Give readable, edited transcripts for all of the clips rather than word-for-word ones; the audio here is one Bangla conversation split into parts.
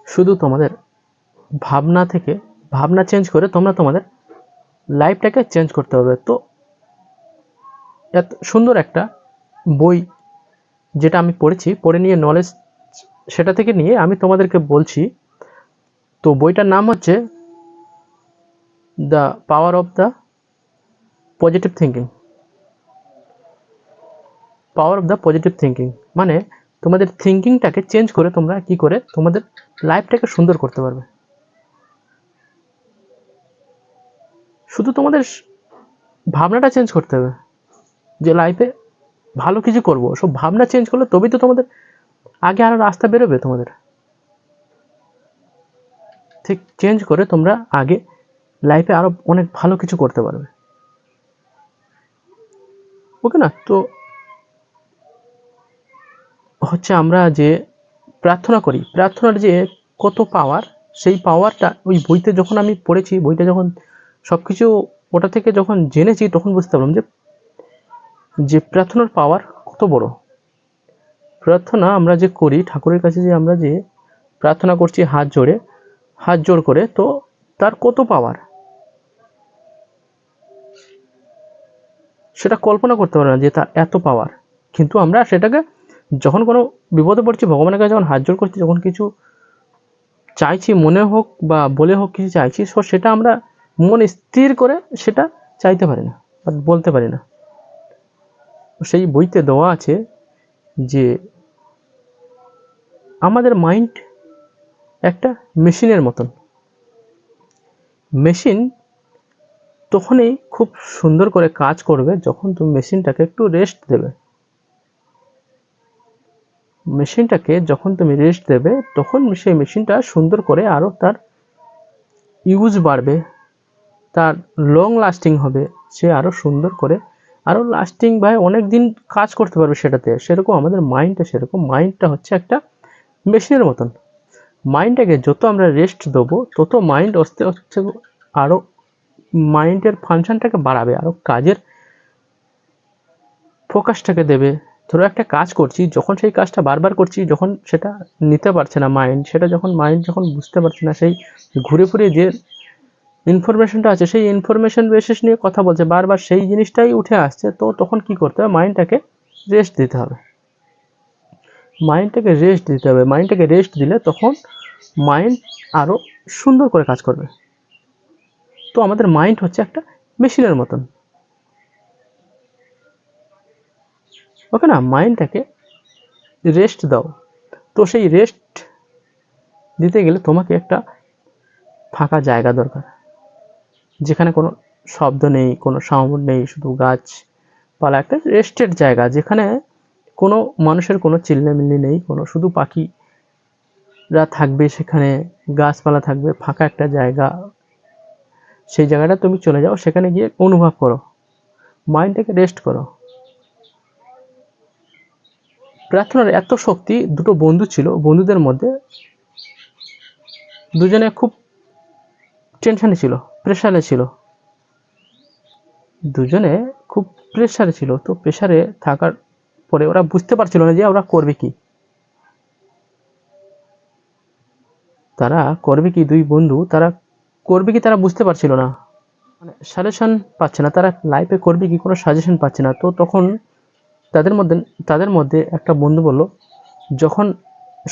শুধু তোমাদের ভাবনা থেকে ভাবনা চেঞ্জ করে তোমরা তোমাদের লাইফটাকে চেঞ্জ করতে হবে। তো এত সুন্দর একটা বই যেটা আমি পড়েছি, পড়ে নিয়ে নলেজ সেটা থেকে নিয়ে আমি তোমাদেরকে বলছি। তো বইটার নাম হচ্ছে the power of the positive thinking. Power of the positive thinking মানে তোমাদের থিঙ্কিংটাকে চেঞ্জ করে তোমরা কি করে তোমাদের লাইফটাকে সুন্দর করতে পারবে। শুধু তোমাদের ভাবনাটা চেঞ্জ করতে হবে যে লাইফে ভালো কিছু করব, সব ভাবনা চেঞ্জ করলে তবেই তো তোমাদের আগে আরো রাস্তা বেরোবে। তোমাদের ঠিক চেঞ্জ করে তোমরা আগে লাইফে আরো অনেক ভালো কিছু করতে পারবে। ওকে না? তো হচ্ছে আমরা যে প্রার্থনা করি, প্রার্থনার যে কত পাওয়ার, সেই পাওয়ারটা ওই বইতে যখন আমি পড়েছি, বইটা যখন সবকিছু ওটা থেকে যখন জেনেছি তখন বুঝতে পারলাম যে প্রার্থনার পাওয়ার কত বড়। প্রার্থনা আমরা যে করি ঠাকুরের কাছে, যে আমরা যে প্রার্থনা করছি হাত জোড় করে, তো তার কত পাওয়ার সেটা কল্পনা করতে পারবে না যে তার এত পাওয়ার। কিন্তু আমরা সেটাকে যখন কোনো বিপদে পড়ছি, ভগবানের কাছে যখন হাত জোড় করছি, যখন কিছু চাইছি, মনে হোক বা বলে হোক কিছু চাইছি, সেটা আমরা মন স্থির করে সেটা চাইতে পারি না বা বলতে পারি না। সেই বইতে দেওয়া আছে যে আমাদের মাইন্ড একটা মেশিনের মতন। মেশিন তখনই খুব সুন্দর করে কাজ করবে যখন তুমি মেশিনটাকে একটু রেস্ট দেবে। মেশিনটাকে যখন তুমি রেস্ট দেবে তখন সেই মেশিনটা সুন্দর করে আরও তার ইউজ বাড়বে, তার লং লাস্টিং হবে, সে আরও সুন্দর করে আরও লাস্টিং বা অনেক দিন কাজ করতে পারবে সেটাতে। সেরকম আমাদের মাইন্ডটা, সেরকম মাইন্ডটা হচ্ছে একটা মেশিনের মতন। মাইন্ডটাকে যত আমরা রেস্ট দেবো তত মাইন্ড আস্তে আস্তে আরও মাইন্ডের ফাংশনটাকে বাড়াবে, আরও কাজের ফোকাসটাকে দেবে। ধরো একটা কাজ করছি, যখন সেই কাজটা বারবার করছি, যখন সেটা নিতে পারছে না মাইন্ড, সেটা যখন মাইন্ড যখন বুঝতে পারছে না, সেই ঘুরে ফিরে যে ইনফরমেশনটা আছে সেই ইনফরমেশন বেসিস নিয়ে কথা বলছে, বারবার সেই জিনিসটাই উঠে আসছে, তো তখন কি করতে হবে? মাইন্ডটাকে রেস্ট দিতে হবে। মাইন্ডটাকে রেস্ট দিতে হবে। মাইন্ডটাকে রেস্ট দিলে তখন মাইন্ড আরও সুন্দর করে কাজ করবে। তো আমাদের মাইন্ড হচ্ছে একটা মেশিনের মতন। ওকে না? মাইন্ডটাকে রেস্ট দাও। তো সেই রেস্ট দিতে গেলে তোমাকে একটা ফাঁকা জায়গা দরকার, যেখানে কোনো শব্দ নেই, কোনো সাউন্ড নেই, শুধু গাছপালা, একটা রেস্টের জায়গা যেখানে কোনো মানুষের কোনো চিল্লামিল্লি নেই, কোনো শুধু পাখিরা থাকবে, সেখানে গাছপালা থাকবে, ফাঁকা একটা জায়গা। সেই জায়গাটা তুমি চলে যাও, সেখানে গিয়ে অনুভব করো, মাইন্ডটাকে রেস্ট করো। প্রার্থনার এত শক্তি। দুটো বন্ধু ছিল, বন্ধুদের মধ্যে দুজনে খুব টেনশনে ছিল, প্রেশারে ছিল, দুজনে খুব প্রেশারে ছিল। তো প্রেশারে থাকার পরে ওরা বুঝতে পারছিল না যে ওরা করবে কি, তারা করবে কি। দুই বন্ধু তারা করবে কি তারা বুঝতে পারছিল না, মানে সাজেশন পাচ্ছে না, তারা লাইফে করবে কি কোনো সাজেশন পাচ্ছে না। তো তখন তাদের মধ্যে একটা বন্ধু বলল, যখন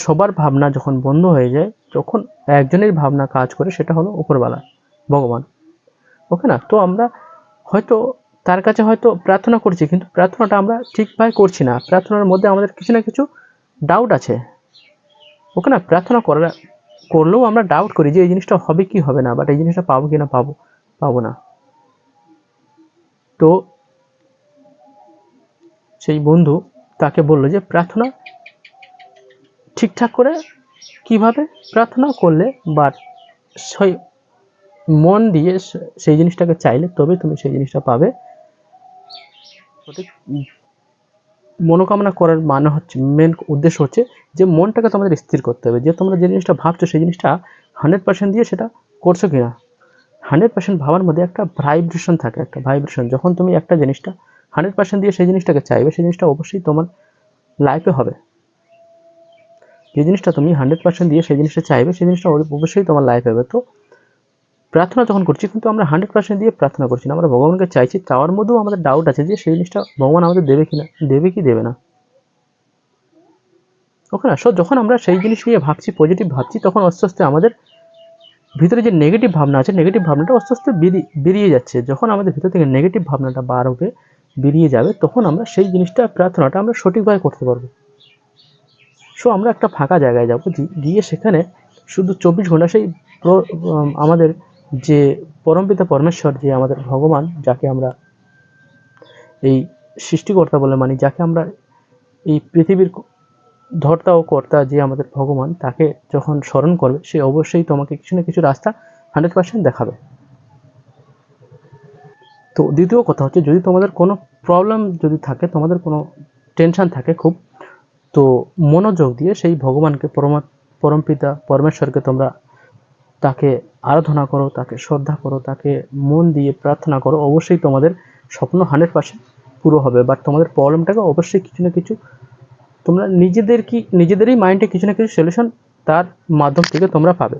সবার ভাবনা যখন বন্ধ হয়ে যায়, যখন একজনের ভাবনা কাজ করে, সেটা হলো উপরওয়ালা, ভগবান। ওকে না? তো আমরা হয়তো তার কাছে হয়তো প্রার্থনা করছি, কিন্তু প্রার্থনাটা আমরা ঠিকভাবে করছি না। প্রার্থনার মধ্যে আমাদের কিছু না কিছু ডাউট আছে। ওকে না? প্রার্থনা করলেও আমরা ডাউট করি যে এই জিনিসটা হবে কি হবে না, বাট এই জিনিসটা পাবো কি না পাবো না। তো সেই বন্ধু তাকে বললো যে প্রার্থনা ঠিকঠাক করে কিভাবে প্রার্থনা করলে বা সেই মন দিয়ে সেই জিনিসটাকে চাইলে তবে তুমি সেই জিনিসটা পাবে। সঠিক মনোকামনা করার মানে হচ্ছে, মেন উদ্দেশ্য হচ্ছে যে মনটাকে তোমাদের স্থির করতে হবে, যে তোমরা যে জিনিসটা ভাবছো সেই জিনিসটা 100% দিয়ে সেটা করছো কিনা। 100% ভাবার মধ্যে একটা ভাইব্রেশন থাকে, একটা ভাইব্রেশন। যখন তুমি একটা জিনিসটা 100% দিয়ে সেই জিনিসটাকে চাইবে, সেই জিনিসটা অবশ্যই তোমার লাইফে হবে। যে জিনিসটা তুমি 100% দিয়ে সেই জিনিসটা চাইবে, সেই জিনিসটা অবশ্যই তোমার লাইফে হবে। তো প্রার্থনা যখন করছি, কিন্তু আমরা 100% দিয়ে প্রার্থনা করছি না, আমরা ভগবানকে চাইছি, চাওয়ার মধ্যেও আমাদের ডাউট আছে যে সেই জিনিসটা ভগবান আমাদের দেবে কিনা, দেবে কি দেবে না। ওকে না? সো যখন আমরা সেই জিনিস নিয়ে ভাবছি, পজিটিভ ভাবছি, তখন আস্তে আস্তে আমাদের ভিতরে যে নেগেটিভ ভাবনা আছে, নেগেটিভ ভাবনাটা আস্তে আস্তে বেরিয়ে যাচ্ছে। যখন আমাদের ভিতর থেকে নেগেটিভ ভাবনাটা বার হবে, বেরিয়ে যাবে, তখন আমরা সেই জিনিসটা, প্রার্থনাটা আমরা সঠিকভাবে করতে পারবো। সো আমরা একটা ফাঁকা জায়গায় যাবো, গিয়ে সেখানে শুধু 24 ঘন্টা সেই আমাদের যে পরমপিতা পরমেশ্বর, যে আমাদের ভগবান, যাকে আমরা এই সৃষ্টিকর্তা বলে মানি, যাকে আমরা এই পৃথিবীর ধর্তা ও কর্তা, যে আমাদের ভগবান, তাকে যখন স্মরণ করবে, সে অবশ্যই তোমাকে কিছু না কিছু রাস্তা 100% দেখাবে। তো দ্বিতীয় কথা হচ্ছে, যদি তোমাদের কোনো প্রবলেম যদি থাকে, তোমাদের কোনো টেনশন থাকে খুব, তো মনোযোগ দিয়ে সেই ভগবানকে, পরমপিতা পরমেশ্বরকে তোমরা তাকে আরাধনা করো, তাকে শ্রদ্ধা করো, তাকে মন দিয়ে প্রার্থনা করো, অবশ্যই তোমাদের স্বপ্ন 100% পুরো হবে। বাট তোমাদের প্রবলেমটাকে অবশ্যই কিছু না কিছু তোমরা নিজেদেরই মাইন্ডে কিছু না কিছু সলিউশন তার মাধ্যম থেকে তোমরা পাবে।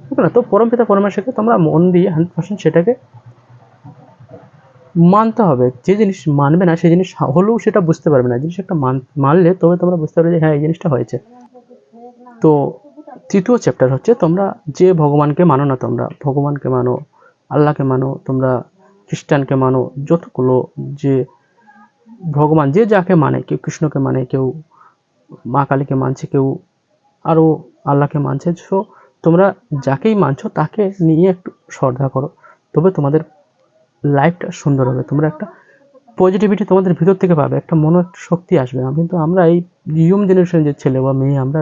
ঠিক না? তো পরমপিতা পরমেশ্বরকে তোমরা মন দিয়ে 100% সেটাকে মানতে হবে। যে জিনিস মানবে না, সেই জিনিস হলেও সেটা বুঝতে পারবে না। জিনিস একটা মানলে তবে তোমরা বুঝতে পারবে যে হ্যাঁ, এই জিনিসটা হয়েছে। তো তৃতীয় চ্যাপ্টার হচ্ছে, তোমরা যে ভগবানকে মানো না, তোমরা ভগবানকে মানো, আল্লাহকে মানো, তোমরা খ্রিস্টানকে মানো, যতগুলো যে ভগবান, যে যাকে মানে, কেউ কৃষ্ণকে মানে, কেউ মা কালীকে মানছে, কেউ আরও আল্লাহকে মানছে। সো তোমরা যাকেই মানছো তাকে নিয়ে একটু শ্রদ্ধা করো, তবে তোমাদের লাইফটা সুন্দর হবে। তোমরা একটা পজিটিভিটি তোমাদের ভিতর থেকে পাবে, একটা মনে একটা শক্তি আসবে। কিন্তু আমরা এই ইয়ং জেনারেশন যে ছেলে বা মেয়ে, আমরা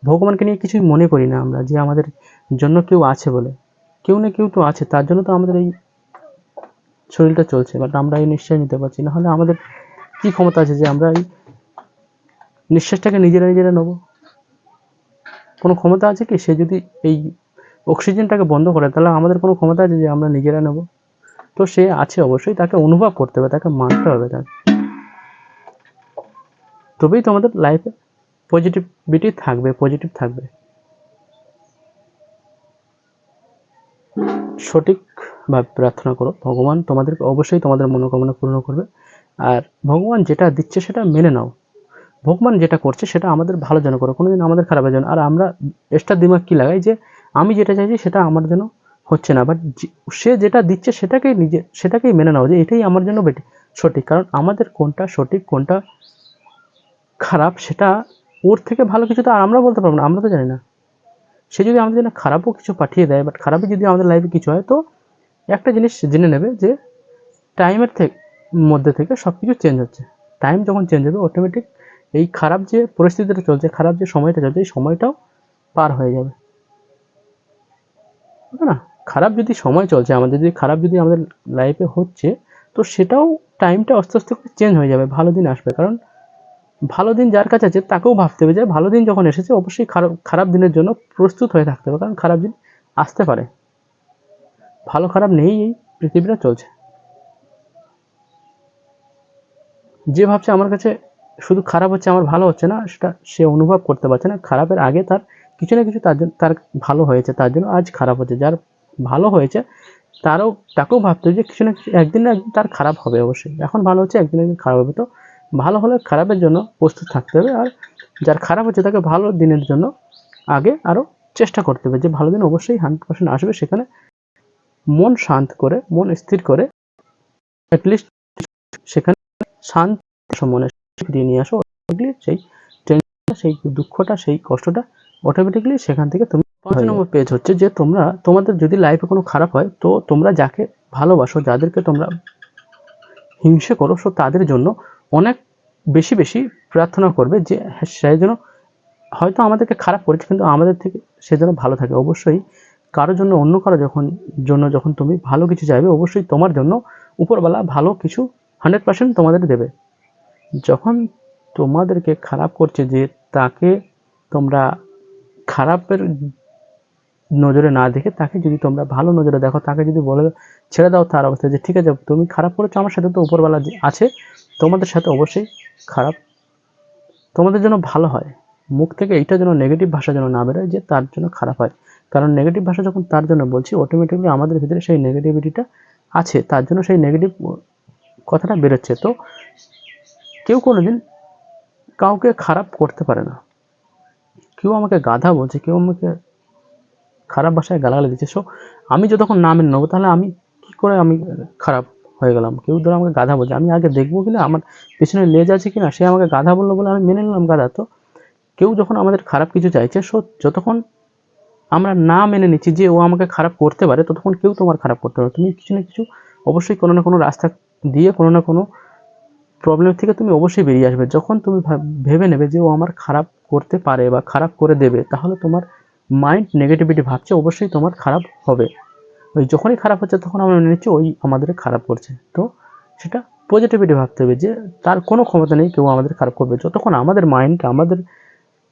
ভগবানকে নিয়ে কিছুই মনে করি না, আমরা যে আমাদের জন্য কেউ আছে বলে। কেউ না কেউ তো আছে, তার জন্য তো আমাদের এই শরীরটা চলছে, বাট আমরা এই নিঃশ্বাস নিতে পারছি না। হলে আমাদের কি ক্ষমতা আছে যে আমরা এই নিঃশ্বাসটাকে নিজেরা নেবো? কোনো ক্ষমতা আছে কি? সে যদি এই অক্সিজেনটাকে বন্ধ করে, তাহলে আমাদের কোনো ক্ষমতা আছে যে আমরা নিজেরা নেব? তো সে আছে, অবশ্যই তাকে অনুভব করতে হবে, তাকে মানতে হবে, তবেই তোমাদের লাইফে পজিটিভিটি থাকবে, পজিটিভ থাকবে। সঠিকভাবে প্রার্থনা করো, ভগবান তোমাদেরকে অবশ্যই তোমাদের মনোকামনা পূর্ণ করবে। আর ভগবান যেটা দিচ্ছে সেটা মেনে নাও। ভগবান যেটা করছে সেটা আমাদের ভালোর জন্য করে, কোনোদিন আমাদের খারাপের জন্য। আর আমরা এক্সট্রা দিমাগ কি লাগাই যে আমি যেটা চাইছি সেটা আমার জন্য হচ্ছে না, বাট সে যেটা দিচ্ছে সেটাকেই মেনে নাও যে এটাই আমার জন্য সঠিক। কারণ আমাদের কোনটা সঠিক কোনটা খারাপ, সেটা ওর থেকে ভালো কিছু তো আর আমরা বলতে পারবো না, আমরা তো জানি না। সে যদি আমাদের জন্য খারাপও কিছু পাঠিয়ে দেয়, বাট খারাপই যদি আমাদের লাইফে কিছু হয়, তো একটা জিনিস জেনে নেবে যে টাইমের মধ্যে থেকে সব কিছু চেঞ্জ হচ্ছে। টাইম যখন চেঞ্জ হবে, অটোমেটিক এই খারাপ যে পরিস্থিতিটা চলছে, খারাপ যে সময়টা চলছে, এই সময়টাও পার হয়ে যাবে। না, খারাপ যদি সময় চলছে আমাদের, যদি আমাদের লাইফে হচ্ছে, তো সেটাও টাইমটা আস্তে আস্তে করে চেঞ্জ হয়ে যাবে, ভালো দিন আসবে। কারণ ভালো দিন যার কাছে আছে তাকেও ভাবতে হবে যে ভালো দিন যখন এসেছে, অবশ্যই খারাপ দিনের জন্য প্রস্তুত হয়ে থাকতে হবে, কারণ খারাপ দিন আসতে পারে। ভালো খারাপ নেই, এই পৃথিবীটা চলছে। যে ভাবছে আমার কাছে শুধু খারাপ হচ্ছে, আমার ভালো হচ্ছে না, সেটা সে অনুভব করতে পারছে না। খারাপের আগে তার কিছু না কিছু তার ভালো হয়েছে, তার জন্য আজ খারাপ হচ্ছে। যার ভালো হয়েছে তাকেও ভাবতে হবে যে কিছু না কিছু একদিন না একদিন তার খারাপ হবে অবশ্যই। এখন ভালো হচ্ছে, একদিন একদিন খারাপ হবে। তো ভালো হলে খারাপের জন্য প্রস্তুত থাকতে হবে, আর যার খারাপ হচ্ছে তাকে ভালো দিনের জন্য আগে আরও চেষ্টা করতে হবে, যে ভালো দিন অবশ্যই 100% আসবে। সেখানে মন শান্ত করে, মন স্থির করে, অ্যাটলিস্ট সেখানে শান্ত মনে ফিরিয়ে নিয়ে আসো। সেই টেনশনটা, সেই দুঃখটা, সেই কষ্টটা অটোমেটিক্যালি সেখান থেকে তুমি 5 নম্বর পেজ হচ্ছে যে তোমাদের যদি লাইফে কোনো খারাপ হয়, তো তোমরা যাকে ভালোবাসো, যাদেরকে তোমরা হিংসে করো, সো তাদের জন্য অনেক বেশি বেশি প্রার্থনা করবে যে সে যেন, হয়তো আমাদেরকে খারাপ করেছে, কিন্তু আমাদের থেকে সে যেন ভালো থাকে। অবশ্যই কারোর জন্য, অন্য কারো যখন তুমি ভালো কিছু চাইবে, অবশ্যই তোমার জন্য উপরওয়ালা ভালো কিছু 100% তোমাদের দেবে। যখন তোমাদেরকে খারাপ করছে, যে তাকে তোমরা খারাপের নজরে না দেখে তাকে যদি তোমরা ভালো নজরে দেখো, তাকে যদি বলে ছেড়ে দাও তার অবস্থা, যে ঠিক আছে তুমি খারাপ করেছো, আমার সাথে তো উপরওয়ালা আছে, তোমাদের সাথে অবশ্যই খারাপ তোমাদের জন্য ভালো হয়। মুখ থেকে এইটা যেন নেগেটিভ ভাষা যেন না বেরোয় যে তার জন্য খারাপ হয়, কারণ নেগেটিভ ভাষা যখন তার জন্য বলছি অটোমেটিকলি আমাদের ভিতরে সেই নেগেটিভিটিটা আছে, তার জন্য সেই নেগেটিভ কথাটা বেরোচ্ছে। তো কেউ কোনোদিন কাউকে খারাপ করতে পারে না। কেউ আমাকে গাধা বলছে, কেউ আমাকে খারাপ ভাষায় গালাগালি দিচ্ছে, সো আমি যতক্ষণ না মেনে নেবো তাহলে আমি কি করে আমি খারাপ হয়ে গেলাম। কেউ ধরো আমাকে গাধা বলছে, আমি আগে দেখবো কিনা আমার পেছনে লেজ আছে কিনা, সে আমাকে গাধা বললো বলে আমি মেনে নিলাম গাধা। তো কেউ যখন আমাদের খারাপ কিছু চাইছে, সো যতক্ষণ আমরা না মেনে নিচ্ছি যে ও আমাকে খারাপ করতে পারে, ততক্ষণ কেউ তোমার খারাপ করতে পারে। তুমি কিছু না কিছু অবশ্যই কোনো না কোনো রাস্তা দিয়ে কোনো না কোনো প্রবলেম থেকে তুমি অবশ্যই বেরিয়ে আসবে। যখন তুমি ভেবে নেবে যে ও আমার খারাপ করতে পারে বা খারাপ করে দেবে, তাহলে তোমার মাইন্ড নেগেটিভিটি ভাবছে, অবশ্যই তোমার খারাপ হবে। ওই যখনই খারাপ হচ্ছে তখন আমরা মেনে নিচ্ছি ওই আমাদের খারাপ করছে। তো সেটা পজিটিভিটি ভাবতে হবে যে তার কোনো ক্ষমতা নেই কেউ আমাদের খারাপ করবে। যতক্ষণ আমাদের মাইন্ড, আমাদের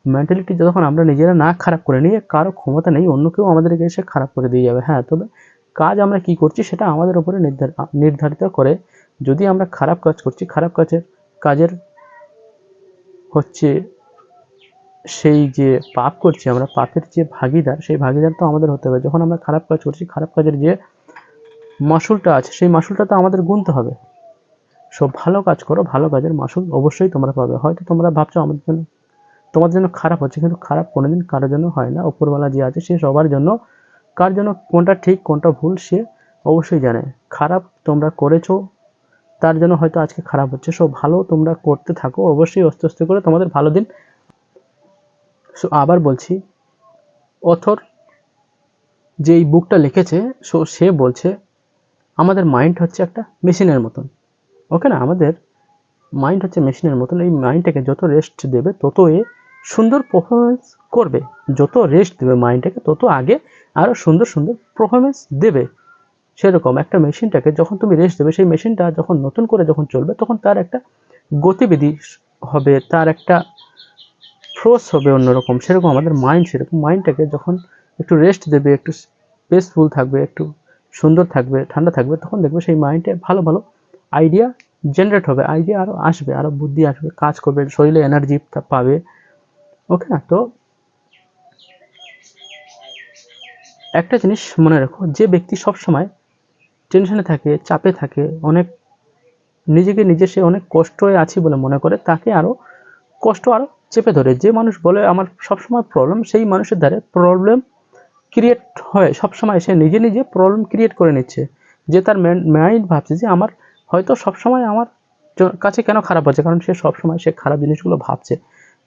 মেন্টালিটি যতক্ষণ আমরা নিজেরা না খারাপ করে নিয়ে, কারো ক্ষমতা নেই অন্য কেউ আমাদেরকে এসে খারাপ করে দিয়ে যাবে। হ্যাঁ, তবে কাজ আমরা কি করছি সেটা আমাদের উপরে নির্ধারিত করে। যদি আমরা খারাপ কাজ করছি, খারাপ কাজের হচ্ছে সেই যে পাপ করছি আমরা, পাপের যে ভাগিদার, সেই ভাগিদার তো আমাদের হতে হবে। যখন আমরা খারাপ কাজ করছি, খারাপ কাজের যে মাসুলটা আছে সেই মাসুলটা তো আমাদের গুনতে হবে। সব ভালো কাজ করো, ভালো কাজের মাসুল অবশ্যই তোমরা পাবে। হয়তো তোমরা ভাবছো আমাদের জন্য, তোমার জন্য খারাপ হচ্ছে, কিন্তু খারাপ কোনোদিন কারোর জন্য হয় না। উপরওয়ালা যে আছে সে সবার জন্য, কার জন্য কোনটা ঠিক কোনটা ভুল সে অবশ্যই জানে। খারাপ তোমরা করেছো, তার জন্য হয়তো আজকে খারাপ হচ্ছে। সো ভালো তোমরা করতে থাকো, অবশ্যই আস্তে আস্তে করে তোমাদের ভালো দিন। সো আবার বলছি, অথর যে এই বুকটা লিখেছে, সো সে বলছে আমাদের মাইন্ড হচ্ছে একটা মেশিনের মতন। ওকে না, আমাদের মাইন্ড হচ্ছে মেশিনের মতন। এই মাইন্ডটাকে যত রেস্ট দেবে তত এ সুন্দর পারফরমেন্স করবে। যত রেস্ট দেবে মাইন্ডটাকে, তত আগে আরও সুন্দর সুন্দর পারফরমেন্স দেবে। সেরকম একটা মেশিনটাকে যখন তুমি রেস্ট দেবে, সেই মেশিনটা যখন নতুন করে যখন চলবে, তখন তার একটা গতিবিধি হবে, তার একটা ফোর্স হবে অন্যরকম। সেরকম আমাদের মাইন্ড, সেরকম মাইন্ডটাকে যখন একটু রেস্ট দেবে, একটু পেসফুল থাকবে, একটু সুন্দর থাকবে, ঠান্ডা থাকবে, তখন দেখবে সেই মাইন্ডে ভালো ভালো আইডিয়া জেনারেট হবে, আইডিয়া আরও আসবে, আরও বুদ্ধি আসবে, কাজ করবে, শরীরে এনার্জি পাবে। ওকে না? তো একটা জিনিস মনে রাখো, যে ব্যক্তি সবসময় টেনশনে থাকে, চাপে থাকে, অনেক নিজেকে নিজে সে অনেক কষ্টে আছি বলে মনে করে, তাকে আরও কষ্ট আরও চেপে ধরে। যে মানুষ বলে আমার সবসময় প্রবলেম, সেই মানুষের দ্বারা প্রবলেম ক্রিয়েট হয় সবসময়। সে নিজে নিজে প্রবলেম ক্রিয়েট করে নিচ্ছে, যে তার মাইন্ড ভাবছে যে আমার হয়তো সবসময় আমার কাছে কেন খারাপ হচ্ছে, কারণ সে সবসময় সে খারাপ জিনিসগুলো ভাবছে।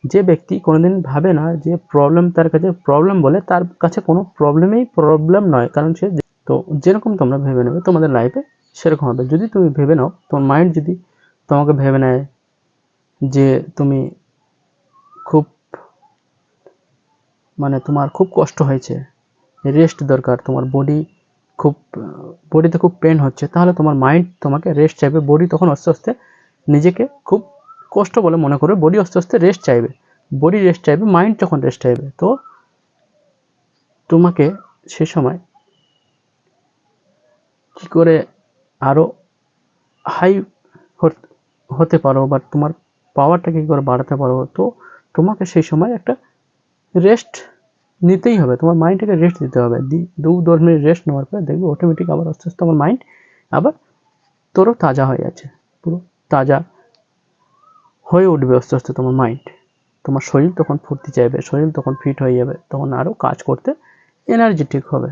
যে ব্যক্তি কোনোদিন ভাবে না যে প্রবলেম তার কাছে প্রবলেম বলে, তার কাছে কোনো প্রবলেমই প্রবলেম নয়, কারণ সে তো যেরকম তোমরা ভেবে নেবে তোমাদের লাইফে সেরকম হবে। যদি তুমি ভেবে নাও, তোমার মাইন্ড যদি তোমাকে ভেবে নেয় যে তুমি খুব মানে তোমার খুব কষ্ট হয়েছে, রেস্ট দরকার, তোমার বডিতে খুব পেন হচ্ছে, তাহলে তোমার মাইন্ড তোমাকে রেস্ট চাইবে। বডি তখন আস্তে আস্তে নিজেকে খুব কষ্ট বলে মনে করবে, বডি আস্তে আস্তে রেস্ট চাইবে, বডি রেস্ট চাইবে, মাইন্ড যখন রেস্ট চাইবে, তো তোমাকে সে সময় কি করে আরও হাই হতে পারো বা তোমার পাওয়ারটাকে কী করে বাড়াতে পারো, তো তোমাকে সেই সময় একটা রেস্ট নিতেই হবে, তোমার মাইন্ডটাকে রেস্ট দিতে হবে। 2-10 মিনিট রেস্ট নেওয়ার পরে দেখবে অটোমেটিক আবার আস্তে আস্তে আমার মাইন্ড আবার তোরও তাজা হয়ে যাচ্ছে, পুরো তাজা হয়ে উঠবে আস্তে আস্তে তোমার মাইন্ড। তোমার শরীর তখন ফুর্তি চাইবে, শরীর তখন ফিট হয়ে যাবে, তখন আরও কাজ করতে এনার্জেটিক হবে।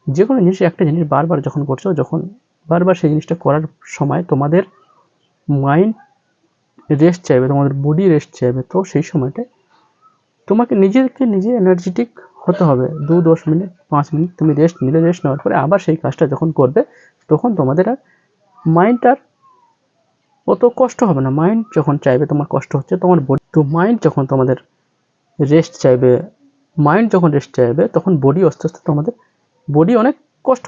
যে কোনো জিনিস, একটা জিনিস বারবার যখন করছো, যখন বারবার সেই জিনিসটা করার সময় তোমাদের মাইন্ড রেস্ট চাইবে, তোমাদের বডি রেস্ট চাইবে, তো সেই সময়টায় তোমাকে নিজেকে নিজে এনার্জেটিক হতে হবে। 2-10 মিনিট 5 মিনিট তুমি রেস্ট নিলে, রেস্ট নেওয়ার পরে আবার সেই কাজটা যখন করবে, তখন তোমাদের আর মাইন্ড আর অত কষ্ট হবে না। মাইন্ড যখন চাইবে তোমার কষ্ট হচ্ছে, তোমার বডি তো মাইন্ড যখন তোমাদের রেস্ট চাইবে, মাইন্ড যখন রেস্ট চাইবে, তখন বডি আস্তে আস্তে তোমাদের বডি অনেক কষ্ট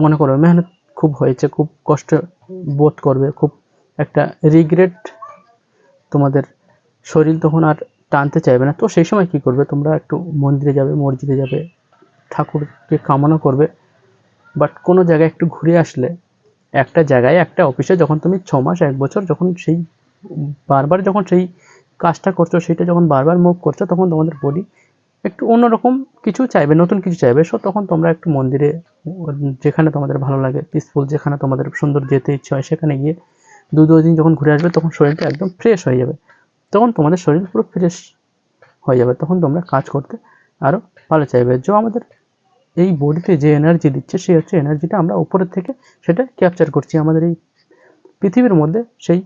মনে করবে, মেহনত খুব হয়েছে, খুব কষ্ট বোধ করবে, খুব একটা রিগ্রেট, তোমাদের শরীর তখন আর টানতে চাইবে না। তো সেই সময় কি করবে, তোমরা একটু মন্দিরে যাবে, মসজিদে যাবে, ঠাকুরকে কামনা করবে, বাট কোনো জায়গায় একটু ঘুরে আসলে, একটা জায়গায় একটা অফিসে যখন তুমি 6 মাস 1 বছর যখন সেই বারবার যখন সেই কাজটা করছো সেটা যখন বারবার মুভ করছো তখন তোমাদের বডি একটু অন্যরকম কিছু চাইবে, নতুন কিছু চাইবে। সো তখন তোমরা একটু মন্দিরে যেখানে তোমাদের ভালো লাগে, পিসফুল যেখানে তোমাদের সুন্দর যেতে ইচ্ছে হয় সেখানে গিয়ে 2 দিন যখন ঘুরে আসবে তখন শরীরটা একদম ফ্রেশ হয়ে যাবে। তখন তোমাদের শরীর পুরো ফ্রেশ হয়ে যাবে, তখন তোমরা কাজ করতে আরও ভালো চাইবে। যে আমাদের এই বডিতে যে এনার্জি দিচ্ছে সেই হচ্ছে এনার্জিটা আমরা উপরের থেকে সেটা ক্যাপচার করছি। আমাদের এই পৃথিবীর মধ্যে সেই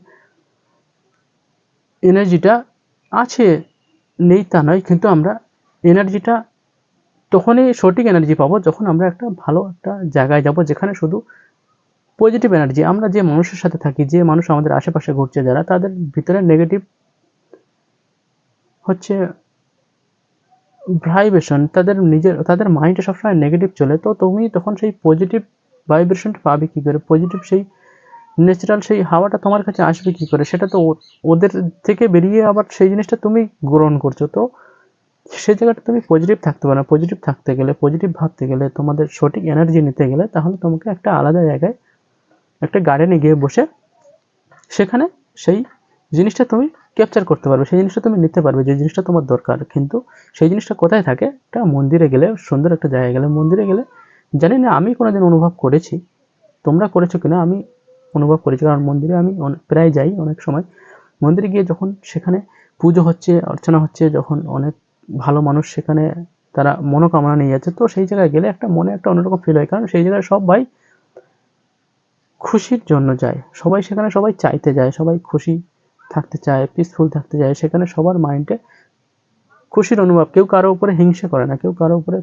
এনার্জিটা আছে, নেই তা নয়, কিন্তু আমরা এনার্জিটা তখনই সঠিক এনার্জি পাবো যখন আমরা একটা ভালো একটা জায়গায় যাব যেখানে শুধু পজিটিভ এনার্জি। আমরা যে মানুষের সাথে থাকি, যে মানুষ আমাদের আশেপাশে ঘুরছে যারা, তাদের ভিতরে নেগেটিভ হচ্ছে ভাইব্রেশন, তাদের মাইন্ডে সবসময় নেগেটিভ চলে। তো তুমি তখন সেই পজিটিভ ভাইব্রেশনটা পাবে কী করে, পজিটিভ সেই ন্যাচারাল সেই হাওয়াটা তোমার কাছে আসবে কী করে? সেটা তো ওদের থেকে বেরিয়ে আবার সেই জিনিসটা তুমি গ্রহণ করছো। তো সেই জায়গাটা তুমি পজিটিভ থাকতে পারো না। পজিটিভ থাকতে গেলে, পজিটিভ ভাবতে গেলে, তোমাদের সঠিক এনার্জি নিতে গেলে তাহলে তোমাকে একটা আলাদা জায়গায় একটা গার্ডেনে গিয়ে বসে সেখানে সেই জিনিসটা তুমি ক্যাপচার করতে পারবে, সেই জিনিসটা তুমি নিতে পারবে, যে জিনিসটা তোমার দরকার। কিন্তু সেই জিনিসটা কোথায় থাকে? একটা মন্দিরে গেলে, সুন্দর একটা জায়গায় গেলে। মন্দিরে গেলে জানি না আমি কোনোদিন অনুভব করেছি, তোমরা করেছো কিনা, আমি অনুভব করেছি, কারণ মন্দিরে আমি প্রায় যাই। অনেক সময় মন্দিরে গিয়ে যখন সেখানে পুজো হচ্ছে, অর্চনা হচ্ছে, যখন অনেক ভালো মানুষ সেখানে তারা মনোকামনা নিয়ে যাচ্ছে, তো সেই জায়গায় গেলে একটা মনে একটা অন্যরকম ফিল হয়। কারণ সেই জায়গায় সবাই খুশির জন্য যায়, সবাই সেখানে সবাই চাইতে যায়, সবাই খুশি থাকতে চায়, পিসফুল থাকতে চায়। সেখানে সবার মাইন্ডে খুশির অনুভব, কেউ কারো উপরে হিংসে করে না, কেউ কারো উপরে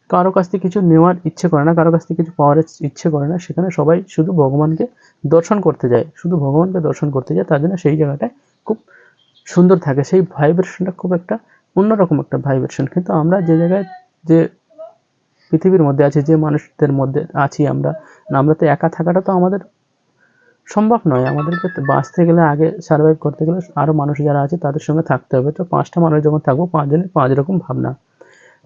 কারো কাছ থেকে কিছু নেওয়ার ইচ্ছে করে না, কারো কাছ থেকে কিছু পাওয়ার ইচ্ছে করে না। সেখানে সবাই শুধু ভগবানকে দর্শন করতে যায়, শুধু ভগবানকে দর্শন করতে যায়। তার জন্য সেই জায়গাটায় খুব সুন্দর থাকে, সেই ভাইব্রেশনটা খুব একটা অন্যরকম একটা ভাইব্রেশন। কিন্তু আমরা যে জায়গায়, যে পৃথিবীর মধ্যে আছি, যে মানুষদের মধ্যে আছি আমরা, আমরা তো একা থাকাটা তো আমাদের সম্ভব নয়। আমাদেরকে বাঁচতে গেলে, আগে সার্ভাইভ করতে গেলে আরও মানুষ যারা আছে তাদের সঙ্গে থাকতে হবে। তো 5টা মানুষ যখন থাকবো, 5জনের 5 রকম ভাবনা।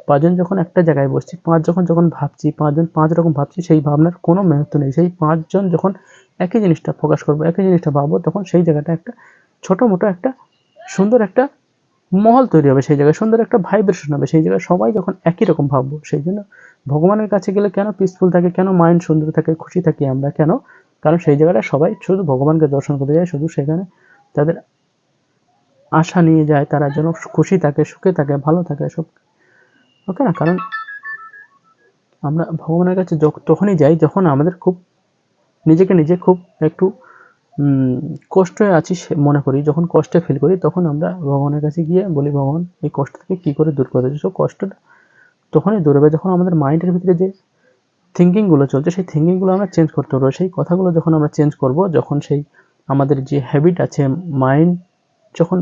5জন যখন একটা জায়গায় বসছি, 5 যখন ভাবছি, 5জন 5 রকম ভাবছি, সেই ভাবনার কোনো মেহত্ব নেই। সেই 5জন যখন একই জিনিসটা ফোকাস করবো, একই জিনিসটা ভাববো, তখন সেই জায়গাটা একটা ছোটো মোটো একটা সুন্দর একটা মহল তৈরি হবে, সেই জায়গায় সুন্দর একটা ভাইব্রেশন হবে। সেই জায়গায় সবাই যখন একই রকম ভাববো, সেই জন্য ভগবানের কাছে গেলে কেন পিসফুল থাকে, কেন মাইন্ড সুন্দর থাকে, খুশি থাকি আমরা কেন? কারণ সেই জায়গাটা সবাই শুধু ভগবানকে দর্শন করতে যায়, শুধু সেখানে তাদের আশা নিয়ে যায়, তারা যেন খুশি থাকে, সুখে থাকে, ভালো থাকে সব। ওকে না? কারণ আমরা ভগবানের কাছে তখনই যাই যখন আমাদের খুব নিজে খুব একটু কষ্টে আছি মনে করি, যখন কষ্টে ফিল করি, তখন আমরা ভগবানের কাছে গিয়ে বলি, ভগবান এই কষ্ট থেকে কী করে দূর করে দিচ্ছ। কষ্টটা তখনই দূর হবে যখন আমাদের মাইন্ডের ভিতরে যে থিঙ্কিংগুলো চলছে, সেই থিঙ্কিংগুলো আমরা চেঞ্জ করতে পারবো। সেই কথাগুলো যখন আমরা চেঞ্জ করব, যখন সেই আমাদের যে হ্যাবিট আছে, মাইন্ড যখন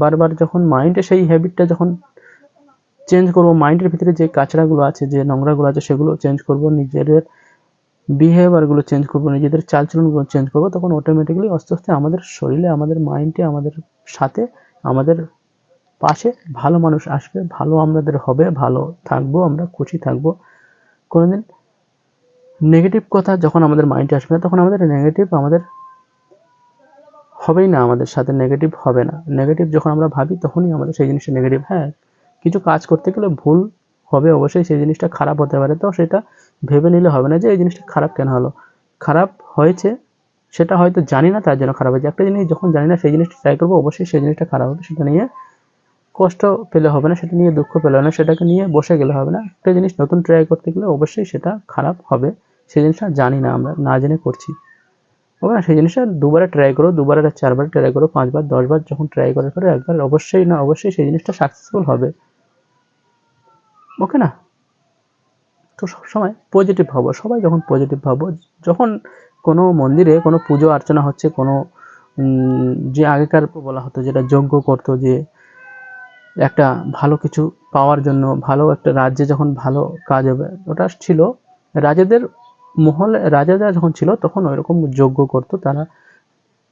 বারবার যখন মাইন্ডে সেই হ্যাবিটটা যখন চেঞ্জ করব, মাইন্ডের ভিতরে যে কাচড়াগুলো আছে, যে নোংরাগুলো আছে, সেগুলো চেঞ্জ করব, নিজেদের বিহেভিয়ারগুলো চেঞ্জ করব, নিজেদের চালচলনগুলো চেঞ্জ করব, তখন অটোমেটিক্যালি আস্তে আস্তে আমাদের শরীরে, আমাদের মাইন্ডে, আমাদের সাথে, আমাদের পাশে ভালো মানুষ আসবে, ভালো আমাদের হবে, ভালো থাকবো, আমরা খুশি থাকবো। কোনোদিন নেগেটিভ কথা যখন আমাদের মাইন্ডে আসবে না, তখন আমাদের নেগেটিভ আমাদের হবেই না, আমাদের সাথে নেগেটিভ হবে না। নেগেটিভ যখন আমরা ভাবি তখনই আমাদের সেই জিনিসটা নেগেটিভ। হ্যাঁ, কিছু কাজ করতে গেলে ভুল হবে অবশ্যই, সেই জিনিসটা খারাপ হতে পারে, তো সেটা ভেবে নিলে হবে না যে এই জিনিসটা খারাপ কেন হলো। খারাপ হয়েছে সেটা হয়তো জানি না, তার জন্য খারাপ হয়েছে। একটা জিনিস যখন জানি না, সেই জিনিসটা ট্রাই করবো, অবশ্যই সেই জিনিসটা খারাপ হবে। সেটা নিয়ে কষ্ট পেলে হবে না, সেটা নিয়ে দুঃখ পেলে হবে না, সেটাকে নিয়ে বসে গেলে হবে না। একটা জিনিস নতুন ট্রাই করতে গেলে অবশ্যই সেটা খারাপ হবে, সেই জিনিসটা জানি না, আমরা না জেনে করছি। ওকে না? সেই জিনিসটা দুবারে ট্রাই করো, দুবার আর 4বার ট্রাই করো, 5বার 10বার যখন ট্রাই করার পরে একবার অবশ্যই না অবশ্যই সেই জিনিসটা সাকসেসফুল হবে। ওকে না? তো সবসময় পজিটিভ ভাবো, সবাই যখন পজিটিভ ভাবো, যখন কোনো মন্দিরে কোনো পুজো অর্চনা হচ্ছে, কোনো যে আগেকার বলা হতো যেটা যজ্ঞ করতো, যে একটা ভালো কিছু পাওয়ার জন্য, ভালো একটা রাজ্যে যখন ভালো কাজ হবে, ওটা ছিল রাজাদের মহলে। রাজারা যখন ছিল তখন ওইরকম যজ্ঞ করতো তারা,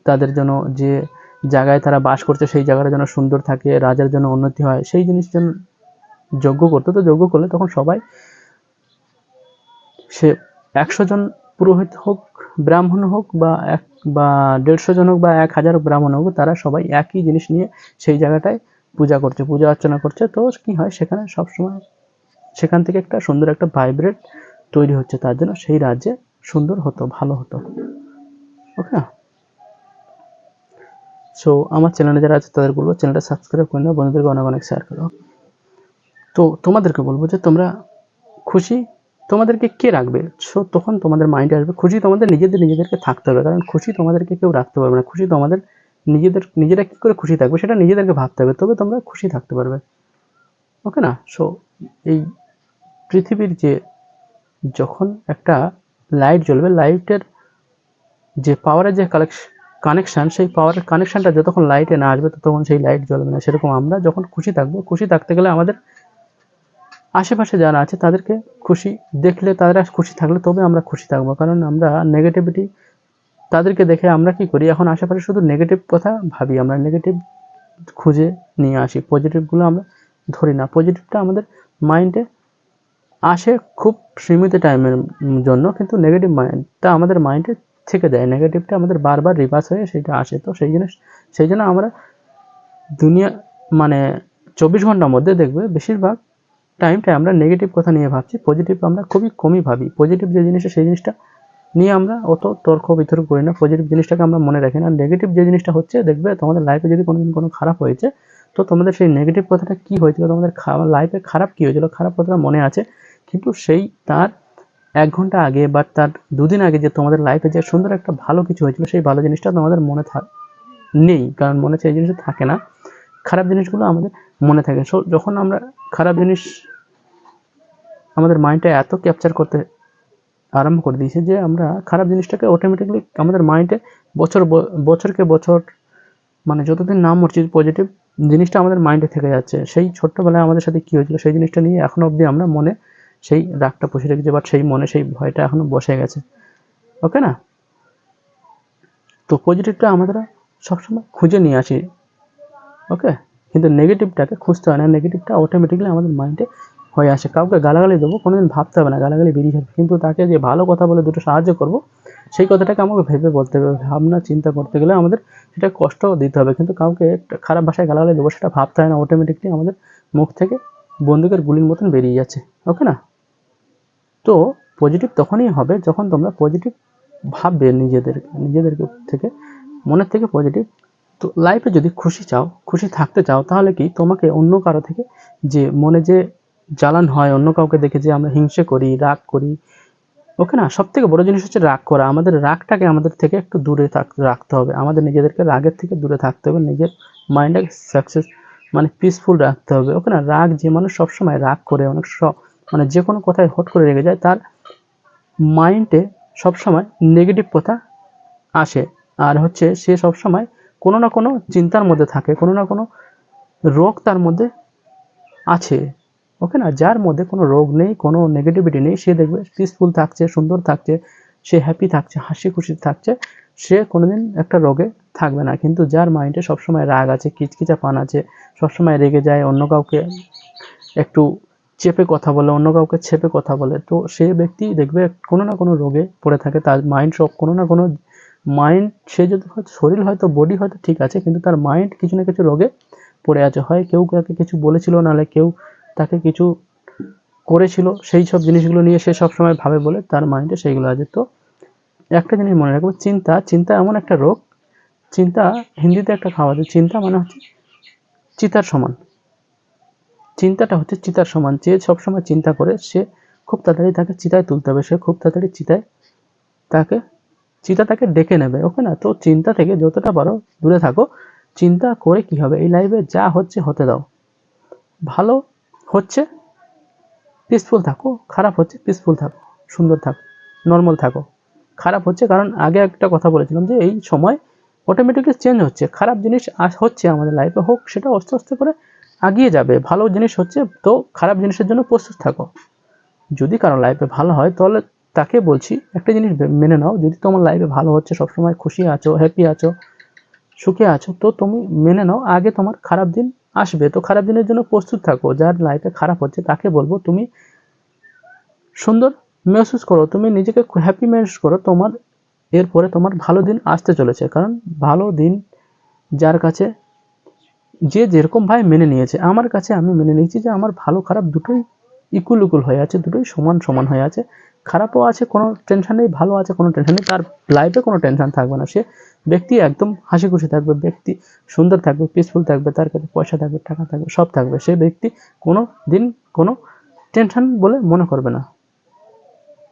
তাদের জন্য যে জায়গায় তারা বাস করছে সেই জায়গাটা যেন সুন্দর থাকে, রাজার জন্য উন্নতি হয়, সেই জিনিস যেন যজ্ঞ করতো। তো যজ্ঞ করলে তখন সবাই, সে 100 জন পুরোহিত হোক ব্রাহ্মণ হোক বা 1,500 জন হোক বা 1000 ব্রাহ্মণ হোক, তারা সবাই একই জিনিস নিয়ে সেই জায়গাটায় পূজা করছে, পূজা অর্চনা করছে। তো কি হয়, সেখানে সবসময় সেখান থেকে একটা সুন্দর একটা ভাইব্রেট তৈরি হচ্ছে, তার জন্য সেই রাজ্যে সুন্দর হতো, ভালো হতো। ওকে। সো আমার চ্যানেলে যারা আছে তাদের বলবো চ্যানেলটা সাবস্ক্রাইব করে নাও, বন্ধুদেরকে অনেক অনেক শেয়ার করো। তো তোমাদেরকে বলবো যে তোমরা খুশি তোমাদেরকে কে রাখবে, সো তখন তোমাদের মাইন্ডে আসবে খুশি তোমাদের নিজেদেরকে থাকতে হবে, কারণ খুশি তোমাদেরকে কেউ রাখতে পারবে না। খুশি তোমাদের নিজেরা কি করে খুশি থাকবে সেটা নিজেদেরকে ভাবতে হবে, তবে তোমরা খুশি থাকতে পারবে। ওকে না? সো এই পৃথিবীর যে যখন একটা লাইট জ্বলবে, লাইটের যে পাওয়ারের যে কানেকশন, সেই পাওয়ারের কানেকশনটা যতক্ষণ লাইটে না আসবে ততক্ষণ সেই লাইট জ্বলবে না। সেরকম আমরা যখন খুশি থাকবো, খুশি থাকতে গেলে আমাদের আশেপাশে যারা আছে তাদেরকে খুশি দেখলে, তারা খুশি থাকলে তবে আমরা খুশি থাকবো। কারণ আমরা নেগেটিভিটি তাদেরকে দেখে আমরা কি করি, এখন আশেপাশে শুধু নেগেটিভ কথা ভাবি, আমরা নেগেটিভ খুঁজে নিয়ে আসি, পজিটিভগুলো আমরা ধরি না। পজিটিভটা আমাদের মাইন্ডে আসে খুব সীমিত টাইমের জন্য, কিন্তু নেগেটিভ মাইন্ডটা আমাদের মাইন্ডে থেকে যায়, নেগেটিভটা আমাদের বারবার রিভার্স হয়ে সেটা আসে। তো সেই জন্য আমরা দুনিয়া মানে 24 ঘন্টার মধ্যে দেখবে বেশিরভাগ টাইমটাই আমরা নেগেটিভ কথা নিয়ে ভাবছি, পজিটিভ আমরা খুবই কমই ভাবি। পজিটিভ যে জিনিসটা সেই জিনিসটা নিয়ে আমরা অত তর্ক বিতর্ক করি না, পজিটিভ জিনিসটাকে আমরা মনে রাখি না। নেগেটিভ যে জিনিসটা হচ্ছে, দেখবে তোমাদের লাইফে যদি কোনোদিন কোনো খারাপ হয়েছে, তো তোমাদের সেই নেগেটিভ কথাটা কি হয়েছিল, তোমাদের লাইফে খারাপ কি হয়েছিল, খারাপ কথাটা মনে আছে, কিন্তু সেই তার 1 ঘন্টা আগে বা তার 2 দিন আগে যে তোমাদের লাইফে যে সুন্দর একটা ভালো কিছু হয়েছিল, সেই ভালো জিনিসটা তোমাদের মনে নেই, কারণ মনে সেই জিনিসটা থাকে না। খারাপ জিনিসগুলো আমাদের মনে থাকে। সো যখন আমরা খারাপ জিনিস আমাদের মাইন্ডটা এত ক্যাপচার করতে আরম্ভ করে দিয়েছে যে আমরা খারাপ জিনিসটাকে অটোমেটিকলি আমাদের মাইন্ডে বছরকে বছর মানে যতদিন নাম মরছি, পজিটিভ জিনিসটা আমাদের মাইন্ডে থেকে যাচ্ছে। সেই ছোট্টবেলায় আমাদের সাথে কি হয়েছিল সেই জিনিসটা নিয়ে এখনো অবধি আমরা মনে সেই রাগটা পুষে রেখেছি, বাট সেই মনে সেই ভয়টা এখনো বসে গেছে। ওকে না? তো পজিটিভটা আমরা সবসময় খুঁজে নিয়ে আসি। ওকে, কিন্তু নেগেটিভটাকে খুঁজতে হয় না, নেগেটিভটা অটোমেটিকলি আমাদের মাইন্ডে হয়ে আসে। কাউকে গালাগালি দেবো, কোনোদিন ভাবতে হবে না, গালাগালি বেরিয়ে যাবে, কিন্তু তাকে যে ভালো কথা বলে দুটো সাহায্য করব, সেই কথাটাকে আমাকে ভেবে বলতে হবে। ভাবনা চিন্তা করতে গেলে আমাদের সেটা কষ্ট দিতে হবে, কিন্তু কাউকে একটা খারাপ ভাষায় গালাগালি দেবো সেটা ভাবতে হয় না, অটোমেটিকলি আমাদের মুখ থেকে বন্দুকের গুলির মতন বেরিয়ে যাচ্ছে। ওকে না? তো পজিটিভ তখনই হবে যখন তোমরা পজিটিভ ভাববে, নিজেদেরকে থেকে মনের থেকে পজিটিভ। তো লাইফে যদি খুশি চাও, খুশি থাকতে চাও, তাহলে কি তোমাকে অন্য কারো থেকে যে মনে যে জ্বালান হয়, অন্য কাউকে দেখে যে আমরা হিংসে করি, রাগ করি, ওকে না? সব থেকে বড় জিনিস হচ্ছে রাগ করা। আমাদের রাগটাকে আমাদের থেকে একটু দূরে রাখতে হবে, আমাদের নিজেদেরকে রাগের থেকে দূরে থাকতে হবে, নিজের মাইন্ডটাকে সাকসেস মানে পিসফুল রাখতে হবে। ওকে না? রাগ যে মানুষ সবসময় রাগ করে, অনেক মানে যে কোনো কথায় হট করে রেগে যায়, তার মাইন্ডে সবসময় নেগেটিভ কথা আসে। আর হচ্ছে সে সবসময় কোনো না কোনো চিন্তার মধ্যে থাকে, কোনো না কোনো রোগ তার মধ্যে আছে। ওকে না? যার মধ্যে কোনো রোগ নেই, কোনো নেগেটিভিটি নেই, সে দেখবে পিসফুল থাকছে, সুন্দর থাকছে, সে হ্যাপি থাকছে, হাসি খুশি থাকছে, সে কোনোদিন একটা রোগে থাকবে না। কিন্তু যার মাইন্ডে সবসময় রাগ আছে, কিচকিচা পান আছে, সবসময় রেগে যায়, অন্য কাউকে একটু চেপে কথা বলে, অন্য কাউকে ছেপে কথা বলে, তো সে ব্যক্তি দেখবে কোনো না কোনো রোগে পড়ে থাকে। তার মাইন্ড সব কোনো না কোনো মাইন্ড, সে যদি হয়তো শরীর হয়তো বডি হয়তো ঠিক আছে, কিন্তু তার মাইন্ড কিছু না কিছু রোগে পড়ে আছে। হয় কেউ তাকে কিছু বলেছিল, নাহলে কেউ তাকে কিছু করেছিল, সেই সব জিনিসগুলো নিয়ে সে সবসময় ভাবে বলে তার মাইন্ডে সেইগুলো আছে। তো একটা জিনিস মনে রাখবো, চিন্তা এমন একটা রোগ, চিন্তা হিন্দিতে একটা খাওয়া আছে, চিন্তা মানে হচ্ছে চিতার সমান। চিন্তাটা হচ্ছে চিতার সমান, যে সবসময় চিন্তা করে সে খুব তাড়াতাড়ি তাকে চিতায় তুলতে হবে, সে খুব তাড়াতাড়ি চিতা তাকে ডেকে নেবে। ওকে না? তো চিন্তা থেকে যতটা পারো দূরে থাকো। চিন্তা করে কি হবে, এই লাইফে যা হচ্ছে হতে দাও। ভালো হচ্ছে পিসফুল থাকো, খারাপ হচ্ছে পিসফুল থাকো, সুন্দর থাকো, নর্মাল থাকো। খারাপ হচ্ছে কারণ আগে একটা কথা বলেছিলাম যে এই সময় অটোমেটিকলি চেঞ্জ হচ্ছে, খারাপ জিনিস হচ্ছে আমাদের লাইফে, হোক সেটা আস্তে আস্তে করে আগিয়ে যাবে। ভালো জিনিস হচ্ছে, তো খারাপ জিনিসের জন্য প্রস্তুত থাকো। যদি কারো লাইফে ভালো হয়, তাহলে তাকে বলছি একটা জিনিস মেনে নাও, যদি তোমার লাইফে ভালো হচ্ছে, সবসময় খুশি আছো, হ্যাপি আছো, সুখে আছো, তো তুমি মেনে নাও আগে তোমার খারাপ দিন আসবে। তো খারাপ দিনের জন্য প্রস্তুত থাকো। যার লাইফে খারাপ হচ্ছে তাকে বলবো তুমি সুন্দর মেহসুস করো, তুমি নিজেকে হ্যাপি মেহসুস করো, তোমার এরপরে তোমার ভালো দিন আসতে চলেছে। কারণ ভালো দিন যার কাছে যে যেরকম ভাবে মেনে নিয়েছে, আমার কাছে আমি মেনে নিয়েছি যে আমার ভালো খারাপ দুটোই ইকুয়াল হয়ে আছে, দুটোই সমান হয়ে আছে। খারাপও আছে, কোনো টেনশন নেই, ভালো আছে, কোনো টেনশন নেই। তার লাইফে কোনো টেনশন থাকবে না, সে ব্যক্তি একদম হাসি খুশি থাকবে, ব্যক্তি সুন্দর থাকবে, পিসফুল থাকবে, তার কাছে পয়সা থাকবে, টাকা থাকবে, সব থাকবে। সে ব্যক্তি কোনো দিন কোনো টেনশন বলে মনে করবে না,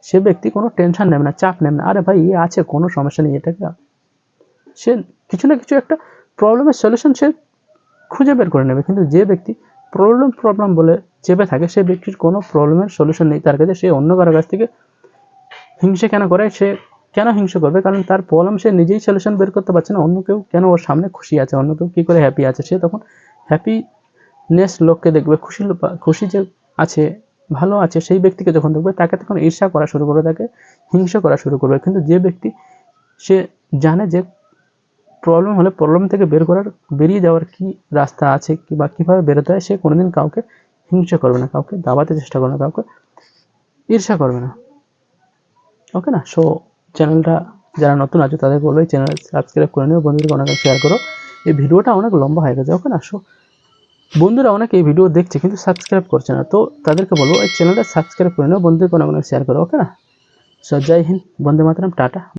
সে ব্যক্তি কোনো টেনশন নেবে না, চাপ নেবে না। আরে ভাই এ আছে, কোনো সমস্যা নেই, এটাকে সে কিছু না কিছু একটা প্রবলেমের সলিউশন সে খুঁজে বের করে নেবে। কিন্তু যে ব্যক্তি প্রবলেম বলে চেপে থাকে, সে ব্যক্তির কোনো প্রবলেমের সলিউশন নেই তার কাছে। সে অন্য কারোর কাছ থেকে হিংসে কেন করে, সে কেন হিংসে করবে? কারণ তার প্রবলেম সে নিজেই সলিউশন বের করতে পারছে না, অন্য কেউ কেন ওর সামনে খুশি আছে, অন্য কেউ কী করে হ্যাপি আছে। সে তখন হ্যাপিনেস লোককে দেখবে, খুশি যে আছে, ভালো আছে সেই ব্যক্তিকে যখন দেখবে, তাকে তখন ঈর্ষা করা শুরু করবে, তাকে হিংসা করা শুরু করবে। কিন্তু যে ব্যক্তি সে জানে যে প্রবলেম হলে প্রবলেম থেকে বেরিয়ে যাওয়ার কি রাস্তা আছে, বা কীভাবে বেরোতে হয়, সে কোনোদিন কাউকে হিংসা করবে না, কাউকে দাবাতে চেষ্টা করবে না, কাউকে ঈর্ষা করবে না। ওকে না? সো চ্যানেলটা যারা নতুন আছে তাদেরকে বলবো এই চ্যানেল সাবস্ক্রাইব করে নিও, বন্ধুদেরকে অনেক শেয়ার করো। এই ভিডিওটা অনেক লম্বা হয়ে গেছে। ওকে না? সো বন্ধুরা অনেক এই ভিডিও দেখছে কিন্তু সাবস্ক্রাইব করছে না, তো তাদেরকে বলবো এই চ্যানেলটা সাবস্ক্রাইব করে নিও, বন্ধুদেরকে অনেক শেয়ার করো। ওকে না? সো জয় হিন্দ, বন্দে মাতরম, টাটা।